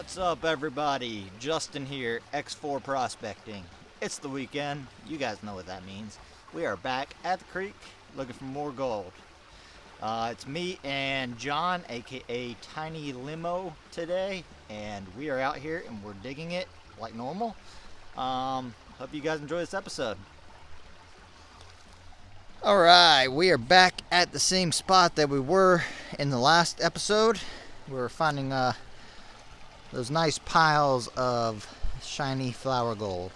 What's up, everybody? Justin here, X4 Prospecting. It's the weekend. You guys know what that means. We are back at the creek looking for more gold. It's me and John, aka Tiny Limo, today, and we are out here and we're digging it like normal. Hope you guys enjoy this episode. Alright, we are back at the same spot that we were in the last episode. We're finding those nice piles of shiny flower gold.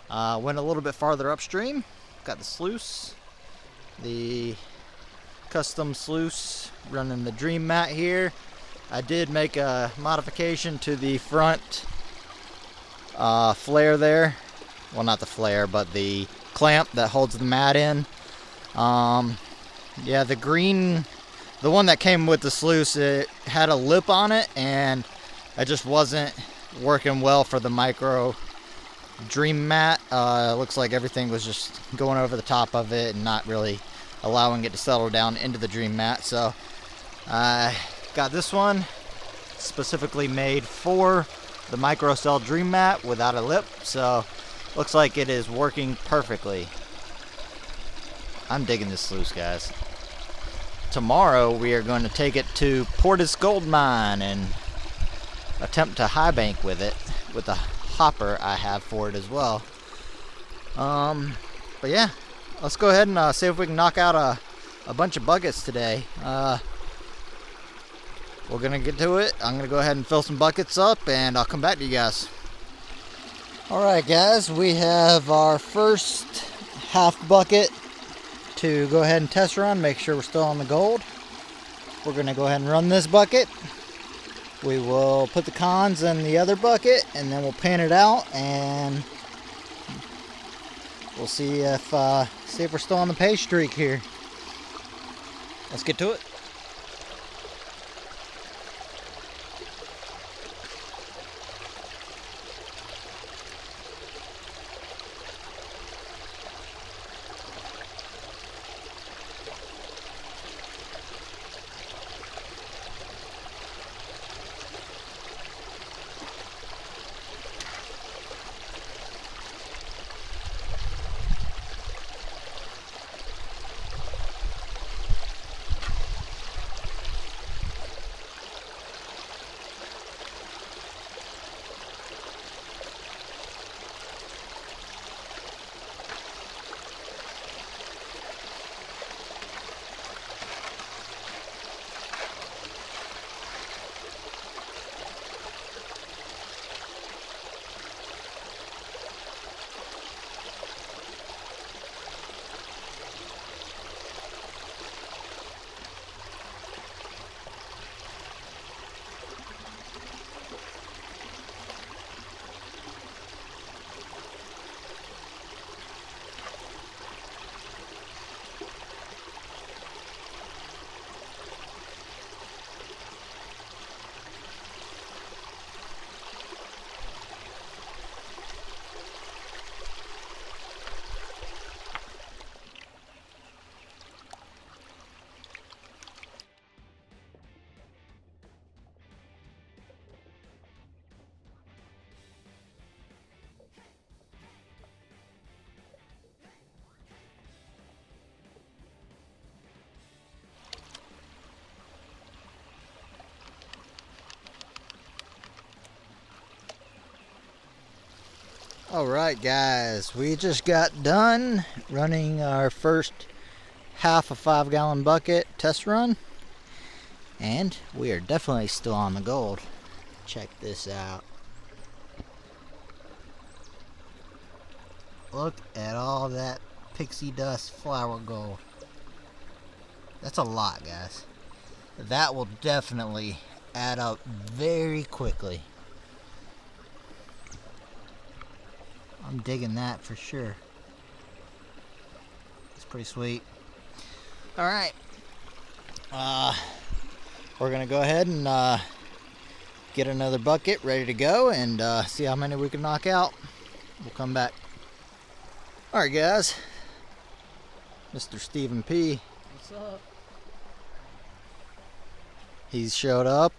Went a little bit farther upstream. Got the sluice, the custom sluice, running the dream mat here. I did make a modification to the front flare there. Well, not the flare, but the clamp that holds the mat in. Yeah, the green, the one that came with the sluice, it had a lip on it, and it just wasn't working well for the micro dream mat. Looks like everything was just going over the top of it and not really allowing it to settle down into the dream mat. So I got this one specifically made for the micro cell dream mat without a lip. So looks like it is working perfectly. I'm digging this sluice, guys. Tomorrow we are going to take it to Portis Gold Mine and attempt to high bank with it with the hopper I have for it as well. But yeah, let's go ahead and see if we can knock out a bunch of buckets today. We're gonna get to it. I'm gonna go ahead and fill some buckets up and I'll come back to you guys. Alright guys, we have our first half bucket to go ahead and test run, make sure we're still on the gold. We're gonna go ahead and run this bucket. We will put the cons in the other bucket and then we'll pan it out and we'll see if we're still on the pay streak here. Let's get to it. Alright guys, we just got done running our first half a 5-gallon bucket test run, and we are definitely still on the gold. Check this out. Look at all that pixie dust flower gold. That's a lot, guys. That will definitely add up very quickly. I'm digging that for sure. It's pretty sweet. Alright. We're going to go ahead and get another bucket ready to go and see how many we can knock out. We'll come back. Alright guys. Mr. Stephen P. What's up? He's showed up.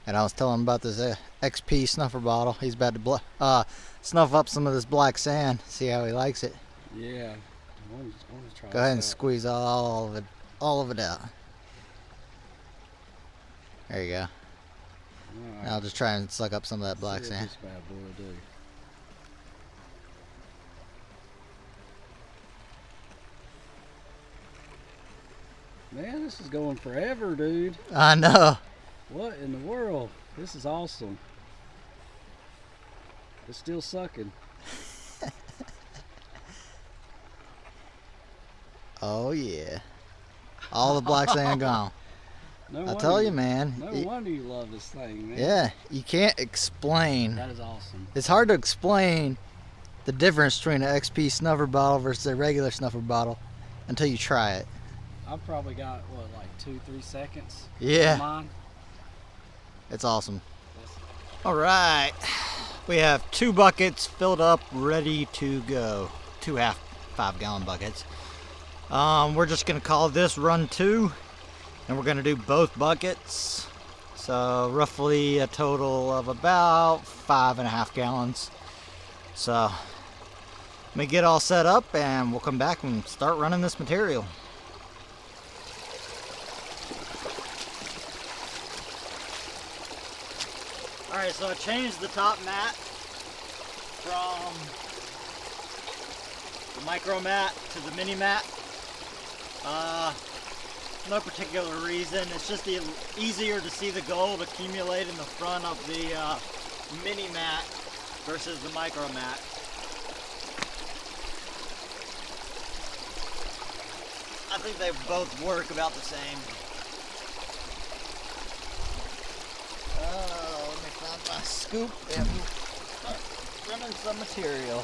And I was telling him about this XP snuffer bottle. He's about to snuff up some of this black sand. See how he likes it. Yeah. I want to try. Go ahead and squeeze all of it out. There you go. Right. I'll just try and suck up some of that black sand. This bad boy will do. Man, this is going forever, dude. I know. What in the world? This is awesome. It's still sucking. Oh yeah. All the black sand gone. No I tell you, man. No wonder you love this thing, man. Yeah, you can't explain. That is awesome. It's hard to explain the difference between an XP snuffer bottle versus a regular snuffer bottle until you try it. I've probably got, what, like 2-3 seconds? Yeah. Mine. It's awesome. All right. We have 2 buckets filled up, ready to go. 2 5-gallon buckets. We're just going to call this run 2, and we're going to do both buckets. So roughly a total of about 5.5 gallons. So let me get all set up, and we'll come back and start running this material. Alright, so I changed the top mat from the micro mat to the mini mat. No particular reason, it's just easier to see the gold accumulate in the front of the mini mat versus the micro mat. I think they both work about the same. Let me find my scoop and start running some material.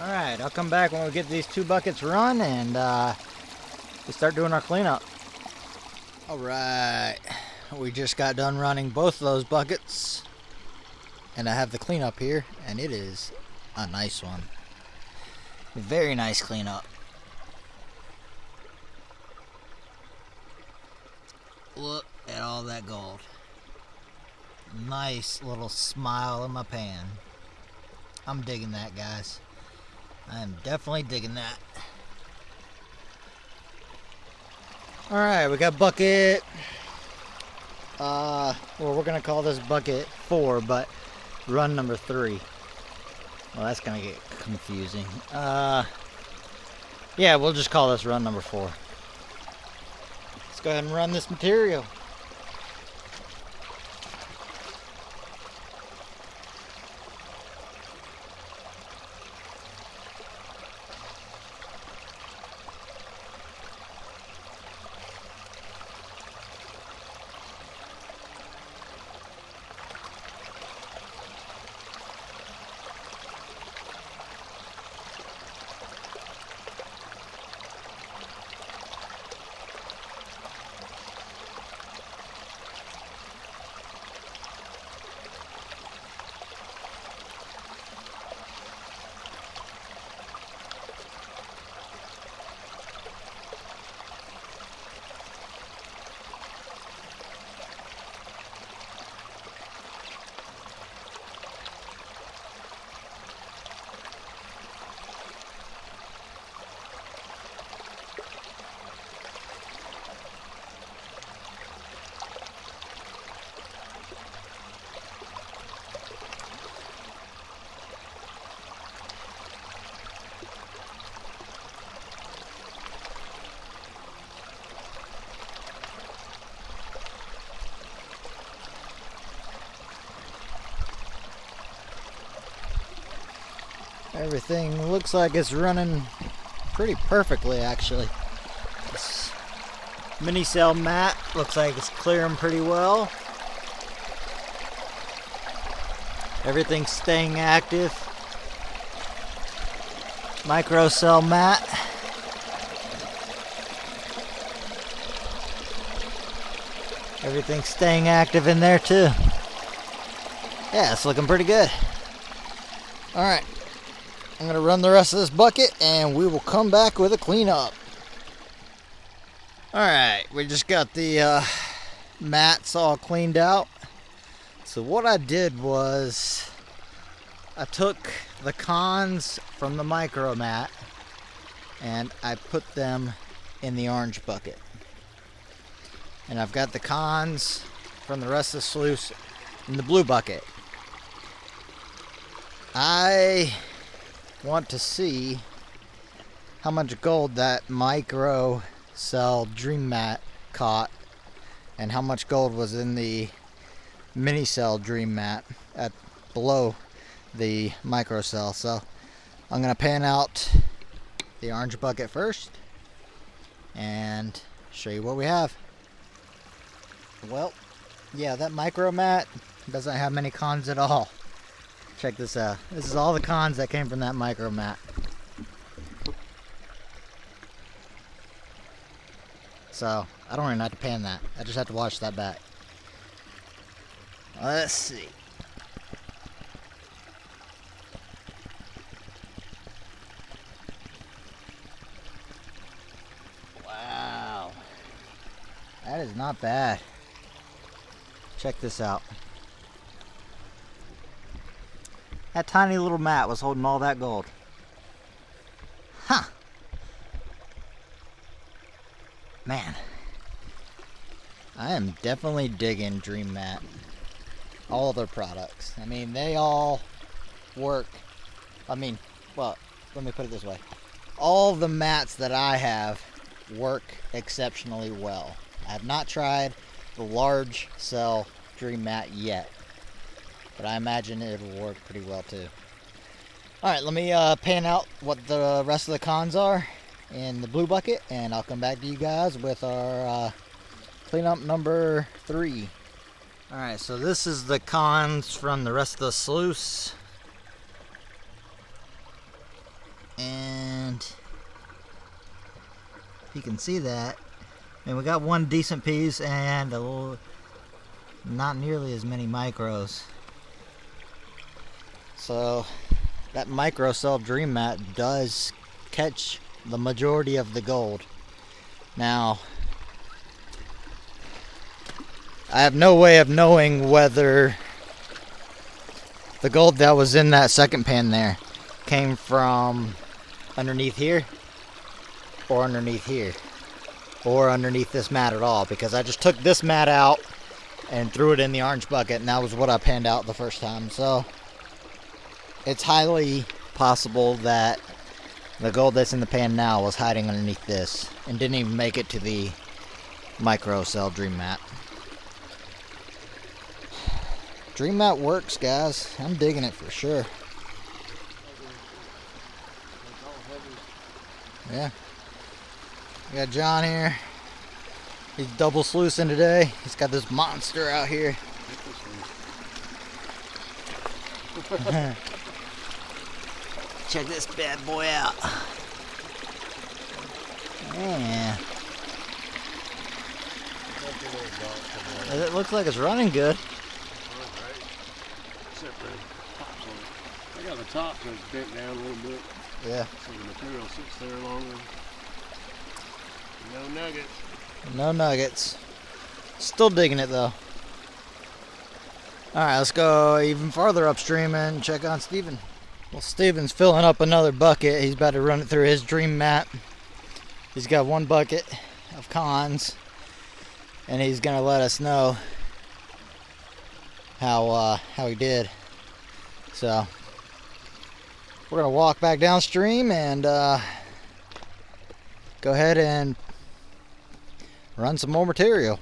Alright, I'll come back when we get these 2 buckets run and we start doing our cleanup. Alright, we just got done running both of those buckets and I have the cleanup here, and it is a nice one. Very nice cleanup. Look at all that gold. Nice little smile in my pan. I'm digging that, guys. I am definitely digging that. Alright, we got bucket. Well, we're going to call this bucket 4, but run number 3. Well, that's going to get confusing. Yeah, we'll just call this run number 4. Let's go ahead and run this material. Everything looks like it's running pretty perfectly, actually. This mini cell mat looks like it's clearing pretty well. Everything's staying active. Micro cell mat. Everything's staying active in there too. Yeah, it's looking pretty good. Alright, I'm going to run the rest of this bucket and we will come back with a cleanup. Alright, we just got the mats all cleaned out. So what I did was I took the cons from the micro mat and I put them in the orange bucket. And I've got the cons from the rest of the sluice in the blue bucket. I want to see how much gold that micro cell dream mat caught and how much gold was in the mini cell dream mat at below the micro cell. So I'm going to pan out the orange bucket first and show you what we have. Well, yeah, that micro mat doesn't have many cons at all. Check this out. This is all the cons that came from that micro mat. So I don't even have to pan that. I just have to wash that back. Let's see. Wow. That is not bad. Check this out. That tiny little mat was holding all that gold. Huh. Man. I am definitely digging Dream Mat. All of their products. I mean, they all work. I mean, well, let me put it this way. All the mats that I have work exceptionally well. I have not tried the large cell Dream Mat yet, but I imagine it will work pretty well too. Alright, let me pan out what the rest of the cons are in the blue bucket, and I'll come back to you guys with our cleanup number 3. Alright, so this is the cons from the rest of the sluice. And you can see that. And we got one decent piece and a little, not nearly as many micros. So that micro cell dream mat does catch the majority of the gold. Now, I have no way of knowing whether the gold that was in that second pan there came from underneath here or underneath here or underneath this mat at all, because I just took this mat out and threw it in the orange bucket, and that was what I panned out the first time. So it's highly possible that The gold that's in the pan now was hiding underneath this and didn't even make it to the micro cell dream mat. Dream mat works, guys. I'm digging it for sure. Yeah. We got John here. He's double sluicing today. He's got this monster out here. Check this bad boy out. Yeah. It looks like it's running good. Except the tops on it. I got the top that's bent down a little bit. Yeah. So the material sits there longer. No nuggets. No nuggets. Still digging it though. Alright, let's go even farther upstream and check on Steven. Well, Steven's filling up another bucket. He's about to run it through his dream mat. He's got one bucket of cons, and he's gonna let us know how he did. So we're gonna walk back downstream and go ahead and run some more material.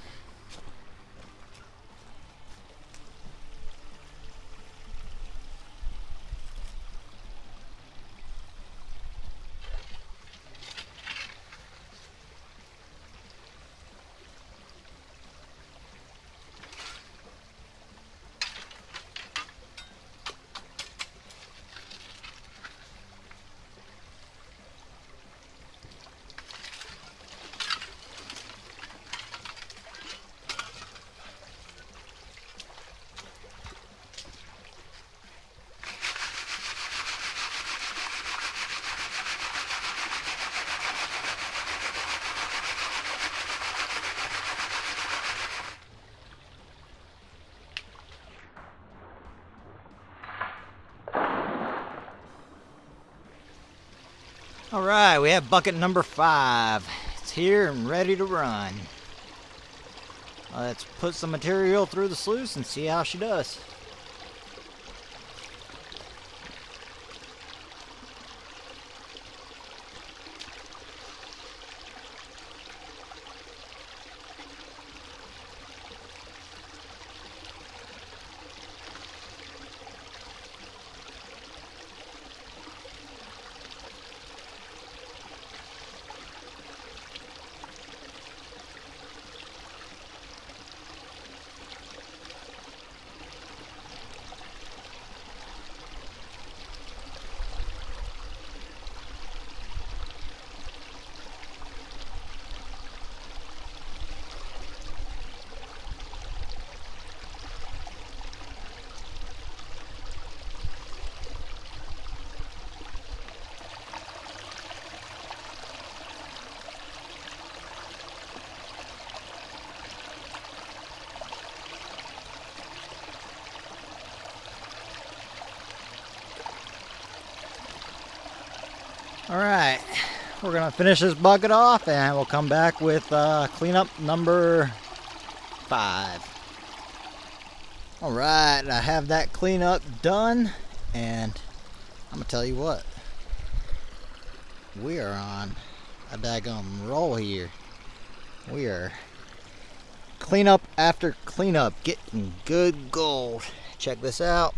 All right, we have bucket number 5. It's here and ready to run. Let's put some material through the sluice and see how she does. All right, we're gonna finish this bucket off and we'll come back with cleanup number 5. All right, I have that cleanup done, and I'm gonna tell you what, we are on a daggone roll here. We are cleanup after cleanup, getting good gold. Check this out.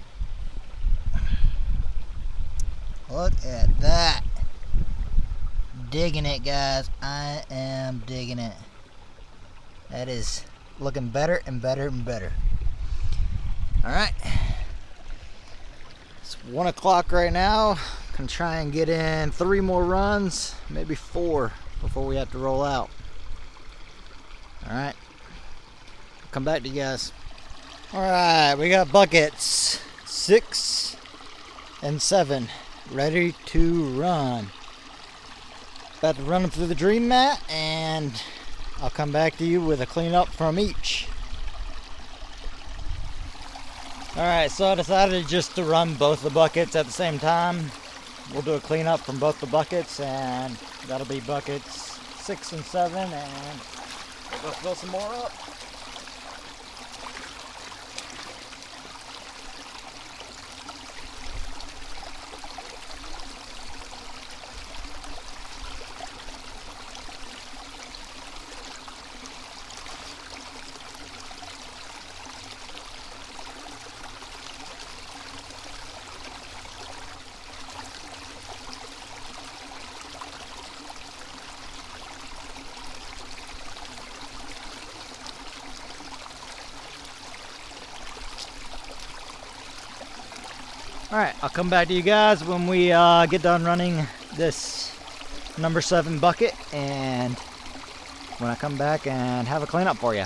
Look at that. Digging it, guys. I am digging it. That is looking better and better and better. All right, it's 1 o'clock right now. Gonna try and get in 3 more runs, maybe 4, before we have to roll out. All right, come back to you guys. All right, we got buckets 6 and 7 ready to run. About to run them through the dream mat, and I'll come back to you with a cleanup from each. Alright, so I decided just to run both the buckets at the same time. We'll do a cleanup from both the buckets, and that'll be buckets 6 and 7, and we'll go fill some more up. Alright, I'll come back to you guys when we get done running this number 7 bucket, and when I come back and have a cleanup for you.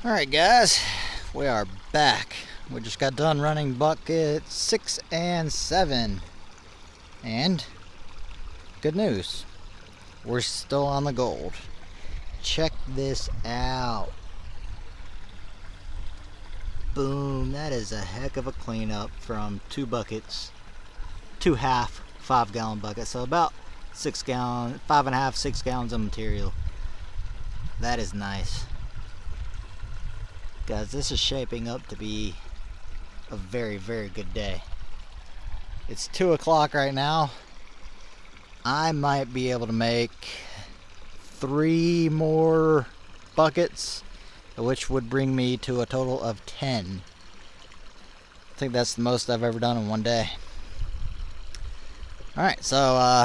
Alright guys, we are back. We just got done running buckets 6 and 7. And good news, we're still on the gold. Check this out. Boom, that is a heck of a cleanup from 2 buckets, 2 half 5-gallon buckets. So about 6 gallons, 5.5, 6 gallons of material. That is nice. Guys, this is shaping up to be a very, very good day. It's 2 o'clock right now. I might be able to make 3 more buckets, which would bring me to a total of 10. I think that's the most I've ever done in one day. Alright, so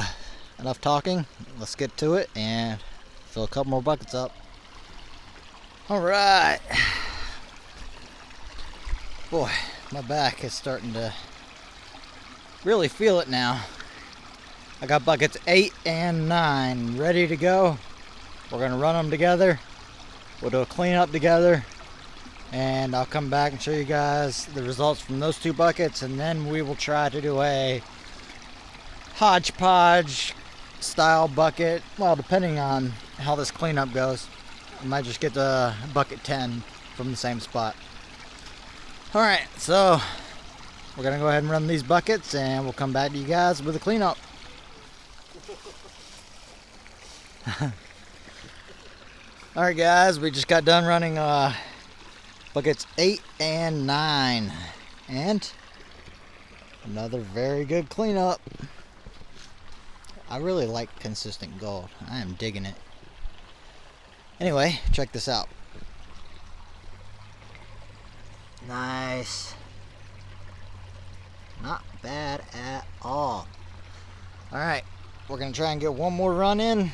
enough talking. Let's get to it and fill a couple more buckets up. Alright. Boy, my back is starting to really feel it now. I got buckets 8 and 9 ready to go. We're gonna run them together. We'll do a cleanup together, and I'll come back and show you guys the results from those 2 buckets, and then we will try to do a hodgepodge style bucket. Well, depending on how this cleanup goes, I might just get the bucket 10 from the same spot. Alright, so we're going to go ahead and run these buckets, and we'll come back to you guys with a cleanup. Alright guys, we just got done running buckets 8 and 9. And another very good cleanup. I really like consistent gold. I am digging it. Anyway, check this out. Nice. Not bad at all. Alright, we're going to try and get one more run in.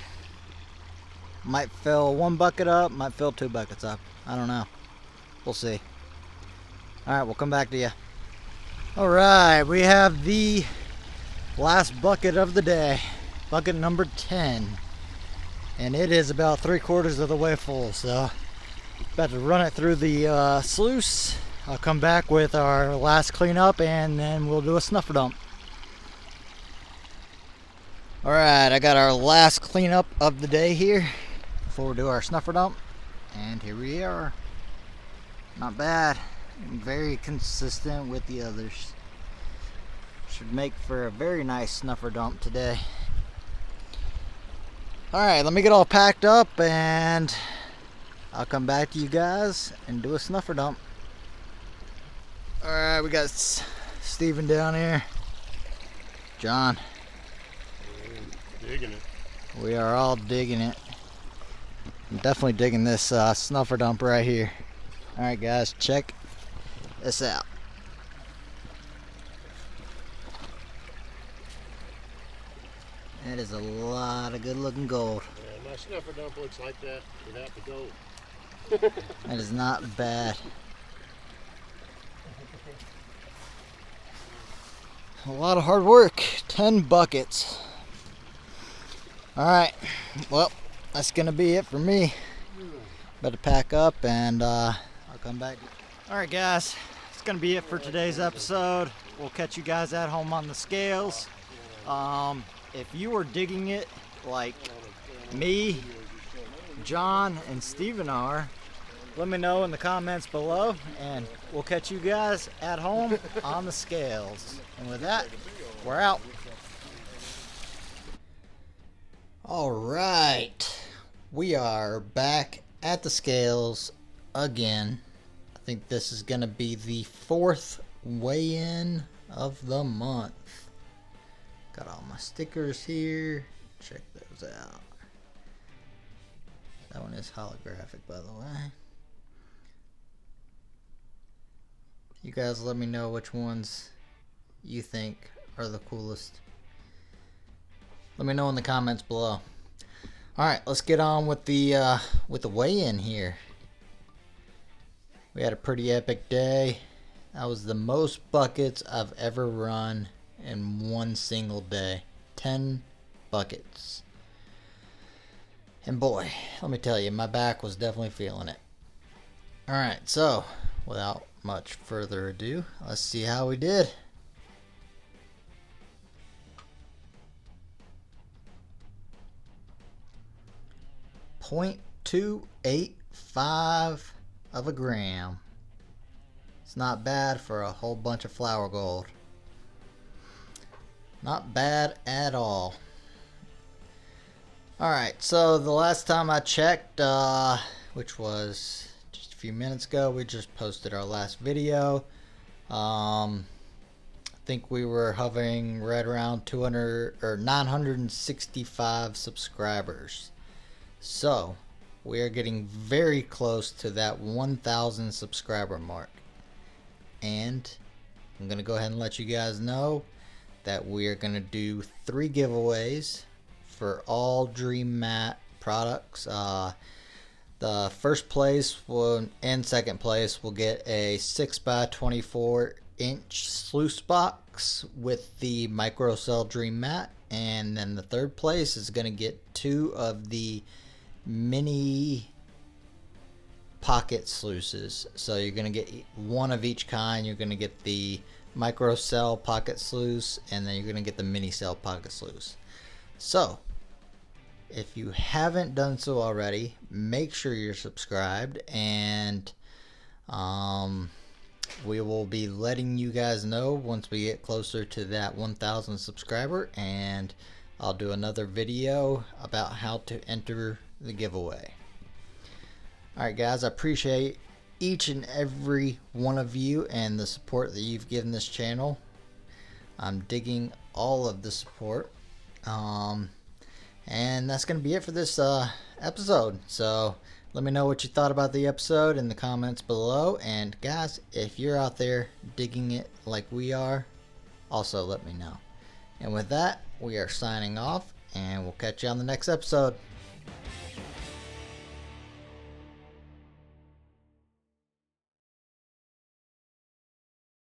Might fill 1 bucket up, might fill 2 buckets up. I don't know. We'll see. Alright, we'll come back to you. Alright, we have the last bucket of the day. Bucket number 10. And it is about 3/4 of the way full, so about to run it through the sluice. I'll come back with our last cleanup, and then we'll do a snuffer dump. Alright, I got our last cleanup of the day here before we do our snuffer dump. And here we are. Not bad. Very consistent with the others. Should make for a very nice snuffer dump today. Alright, let me get all packed up, and I'll come back to you guys and do a snuffer dump. Alright, we got Steven down here. John. Digging it. We are all digging it. I'm definitely digging this snuffer dump right here. Alright guys, check this out. That is a lot of good looking gold. Yeah, my snuffer dump looks like that without the gold. That is not bad. A lot of hard work. 10 buckets. Alright, well, that's gonna be it for me. Better pack up, and I'll come back. Alright guys, that's gonna be it for today's episode. We'll catch you guys at home on the scales. If you are digging it like me, John, and Steven are, let me know in the comments below, and we'll catch you guys at home on the scales. And with that, we're out. All right, we are back at the scales again. I think this is gonna be the 4th weigh-in of the month. Got all my stickers here. Check those out. That one is holographic, by the way. You guys let me know which ones you think are the coolest. Let me know in the comments below. Alright, let's get on with the weigh-in here. We had a pretty epic day. That was the most buckets I've ever run in one single day. 10 buckets. And boy, let me tell you, my back was definitely feeling it. Alright, so without much further ado, let's see how we did. .285 of a gram. It's not bad for a whole bunch of flour gold. Not bad at all. Alright, so the last time I checked, which was just a few minutes ago, we just posted our last video. I think we were hovering right around 200 or 965 subscribers. So we are getting very close to that 1,000 subscriber mark, and I'm gonna go ahead and let you guys know that we are gonna do 3 giveaways for all Dream Mat products. The first place and second place will get a 6x24 inch sluice box with the microcell Dream Mat, and then the third place is gonna get 2 of the mini pocket sluices. So you're gonna get 1 of each kind. You're gonna get the microcell pocket sluice, and then you're gonna get the mini cell pocket sluice. So if you haven't done so already, make sure you're subscribed, and we will be letting you guys know once we get closer to that 1,000 subscriber, and I'll do another video about how to enter the giveaway. Alright guys, I appreciate each and every one of you and the support that you've given this channel. I'm digging all of the support. And that's going to be it for this episode. So let me know what you thought about the episode in the comments below. And guys, if you're out there digging it like we are, also let me know. And with that, we are signing off, and we'll catch you on the next episode.